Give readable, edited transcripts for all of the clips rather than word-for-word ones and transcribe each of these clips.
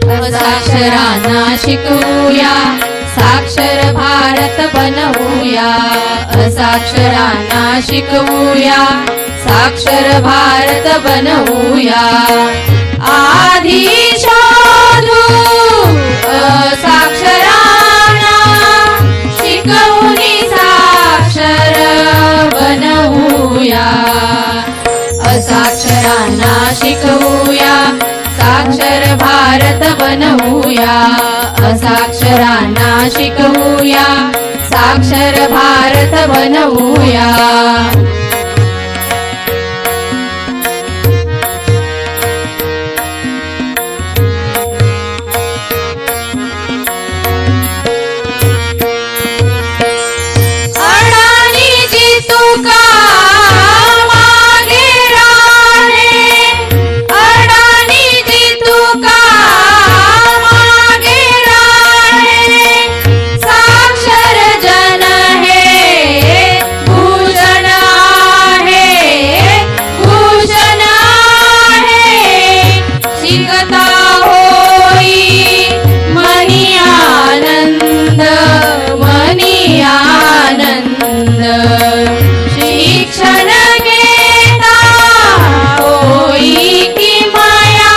असाक्षरांना शिकवूया, साक्षर भारत बनवूया. असाक्षरांना शिकवूया, साक्षर भारत बनवूया. आधी शोधू असाक्षरांना, शिकवून साक्षर बनवूया. असाक्षरांना शिकवूया, साक्षर भारत बनवूया. असाक्षरांना शिकवूया, साक्षर भारत बनवूया. शिक्षण घेता होई की माया,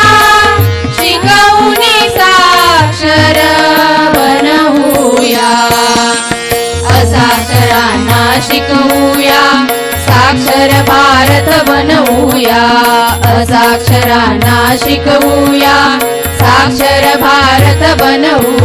शिकवून साक्षर बनवूया. असाक्षरांना शिकवूया, साक्षर भारत बनवूया. असाक्षरांना शिकवूया, साक्षर भारत बनवूया.